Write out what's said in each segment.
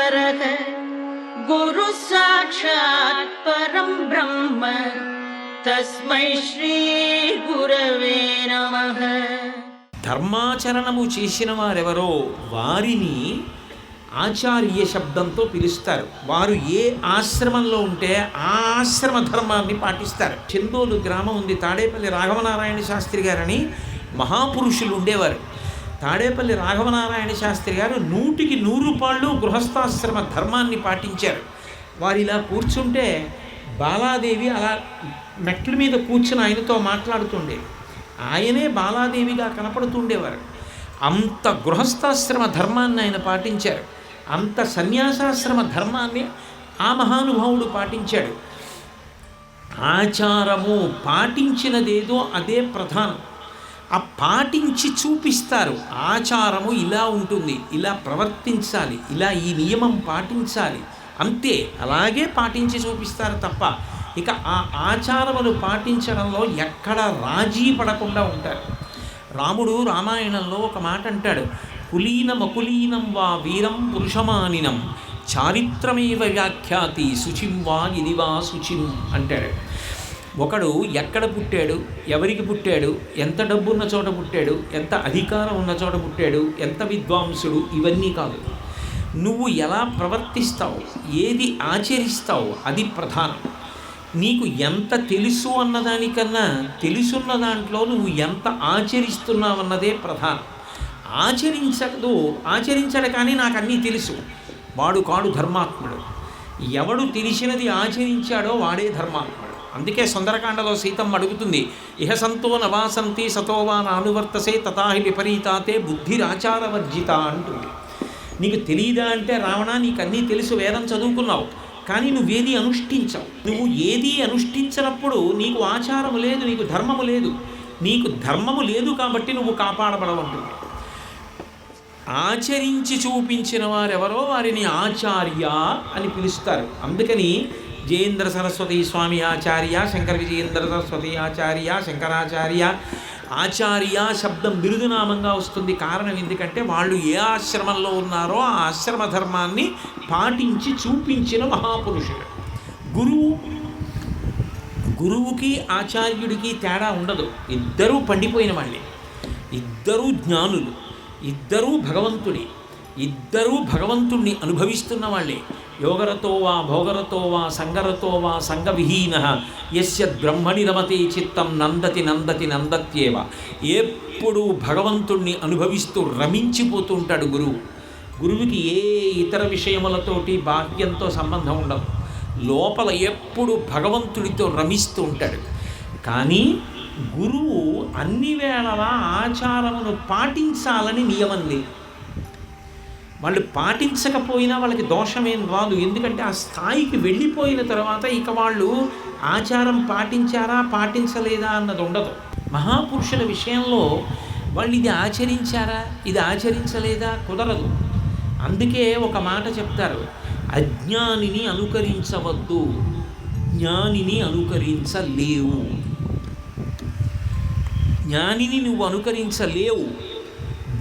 परः गुरु साक्षात् परं ब्रह्म तस्मै श्री गुरवे नमः. ధర్మాచరణము చేసిన వారెవరో వారిని ఆచార్య శబ్దంతో పిలుస్తారు. వారు ఏ ఆశ్రమంలో ఉంటే ఆ ఆశ్రమ ధర్మాన్ని పాటిస్తారు. చందోలు గ్రామం ఉంది, తాడేపల్లి రాఘవనారాయణ శాస్త్రి గారని మహాపురుషులు ఉండేవారు. తాడేపల్లి రాఘవనారాయణ శాస్త్రి గారు 100కి 100 గృహస్థాశ్రమ ధర్మాన్ని పాటించారు. వారు ఇలా కూర్చుంటే బాలాదేవి అలా మెట్ల మీద కూర్చుని ఆయనతో మాట్లాడుతుండేది. ఆయనే బాలాదేవిగా కనపడుతుండేవారు. అంత గృహస్థాశ్రమ ధర్మాన్ని ఆయన పాటించారు. అంత సన్యాసాశ్రమ ధర్మాన్ని ఆ మహానుభావుడు పాటించాడు. ఆచారము పాటించినదేదో అదే ప్రధానం. ఆ పాటించి చూపిస్తారు. ఆచారము ఇలా ఉంటుంది, ఇలా ప్రవర్తించాలి, ఇలా ఈ నియమం పాటించాలి, అంతే. అలాగే పాటించి చూపిస్తారు తప్ప ఇక ఆ ఆచారములు పాటించడంలో ఎక్కడ రాజీ పడకుండా ఉంటారు. రాముడు రామాయణంలో ఒక మాట అంటాడు, కులీనమకులీనం వా వీరం పురుషమానినం చారిత్రమేవ వ్యాఖ్యాతి శుచిం వా ఇది వా శుచిం అంటాడు. ఒకడు ఎక్కడ పుట్టాడు, ఎవరికి పుట్టాడు, ఎంత డబ్బున్న చోట పుట్టాడు, ఎంత అధికారం ఉన్న చోట పుట్టాడు, ఎంత విద్వాంసుడు, ఇవన్నీ కాదు. నువ్వు ఎలా ప్రవర్తిస్తావు, ఏది ఆచరిస్తావు, అది ప్రధానం. నీకు ఎంత తెలుసు అన్నదానికన్నా తెలుసున్న దాంట్లో నువ్వు ఎంత ఆచరిస్తున్నావన్నదే ప్రధానం. ఆచరించడు కానీ నాకు అన్నీ తెలుసు, వాడు కాడు ధర్మాత్ముడు. ఎవడు తెలిసినది ఆచరించాడో వాడే ధర్మాత్ముడు. అందుకే సుందరకాండలో సీతమ్మ అడుగుతుంది, ఇహ సంతో నవాసంతి సతోవా నానువర్తసే తథాహి విపరీతాతే బుద్ధిరాచారవర్జిత అంటుంది. నీకు తెలియదా అంటే, రావణ నీకు అన్నీ తెలుసు, వేదం చదువుకున్నావు, కానీ నువ్వేది అనుష్ఠించవు. నువ్వు ఏది అనుష్ఠించినప్పుడు నీకు ఆచారము లేదు, నీకు ధర్మము లేదు. నీకు ధర్మము లేదు కాబట్టి నువ్వు కాపాడబడవంటుంది. ఆచరించి చూపించిన వారెవరో వారిని ఆచార్య అని పిలుస్తారు. అందుకని జయేంద్ర సరస్వతి స్వామి ఆచార్య, శంకర విజయేంద్ర సరస్వతి ఆచార్య, శంకరాచార్య, ఆచార్య శబ్దం బిరుదునామంగా వస్తుంది. కారణం ఎందుకంటే వాళ్ళు ఏ ఆశ్రమంలో ఉన్నారో ఆ ఆశ్రమ ధర్మాన్ని పాటించి చూపించిన మహాపురుషుడు. గురువుకి ఆచార్యుడికి తేడా ఉండదు. ఇద్దరూ పండిపోయిన వాళ్ళే, ఇద్దరూ జ్ఞానులు, ఇద్దరూ భగవంతుడే, ఇద్దరూ భగవంతుణ్ణి అనుభవిస్తున్న వాళ్ళే. యోగరతో వా భోగరతో వా సంగరతో వా సంగవిహీన యస్యద్ బ్రహ్మణి రమతే చిత్తం నందతి నందతి నందత్యేవ. ఎప్పుడూ భగవంతుణ్ణి అనుభవిస్తూ రమించిపోతూ ఉంటాడు గురువు. గురువుకి ఏ ఇతర విషయములతోటి బాహ్యంతో సంబంధం ఉండదు. లోపల ఎప్పుడు భగవంతుడితో రమిస్తూ ఉంటాడు. కానీ గురువు అన్ని వేళలా ఆచారమును పాటించాలని నియమం లేదు. వాళ్ళు పాటించకపోయినా వాళ్ళకి దోషమేం రాదు. ఎందుకంటే ఆ స్థాయికి వెళ్ళిపోయిన తర్వాత ఇక వాళ్ళు ఆచారం పాటించారా పాటించలేదా అన్నది ఉండదు. మహాపురుషుల విషయంలో వాళ్ళు ఇది ఆచరించారా ఇది ఆచరించలేదా కుదరదు. అందుకే ఒక మాట చెప్తారు, అజ్ఞానిని అనుకరించవద్దు, జ్ఞానిని అనుకరించలేవు. జ్ఞానిని నువ్వు అనుకరించలేవు.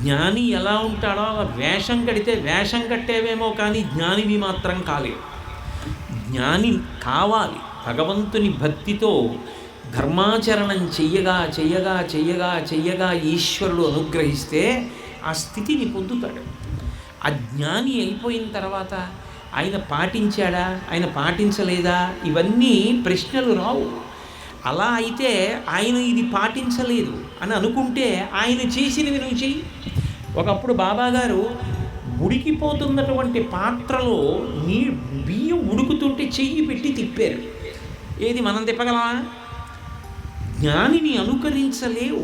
జ్ఞాని ఎలా ఉంటాడో అలా వేషం కడితే వేషం కట్టేవేమో కానీ జ్ఞానివి మాత్రం కాలేవు. జ్ఞాని కావాలి. భగవంతుని భక్తితో ధర్మాచరణం చెయ్యగా చెయ్యగా చెయ్యగా చెయ్యగా ఈశ్వరుడు అనుగ్రహిస్తే ఆ స్థితిని పొందుతాడు. ఆ జ్ఞాని అయిపోయిన తర్వాత ఆయన పాటించాడా ఆయన పాటించలేదా ఇవన్నీ ప్రశ్నలు రావు. అలా అయితే ఆయన ఇది పాటించలేదు అని అనుకుంటే ఆయన చేసినవి నువ్వు చెయ్యి. ఒకప్పుడు బాబాగారు ఉడికిపోతున్నటువంటి పాత్రలో బియ్యం ఉడుకుతుంటే చెయ్యి పెట్టి తిప్పారు. ఏది మనం తిప్పగలమా? జ్ఞానిని అనుకరించలేవు.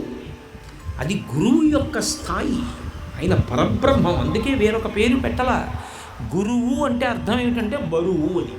అది గురువు యొక్క స్థాయి. ఆయన పరబ్రహ్మం. అందుకే వేరొక పేరు పెట్టలా. గురువు అంటే అర్థం ఏమిటంటే బరువు అని.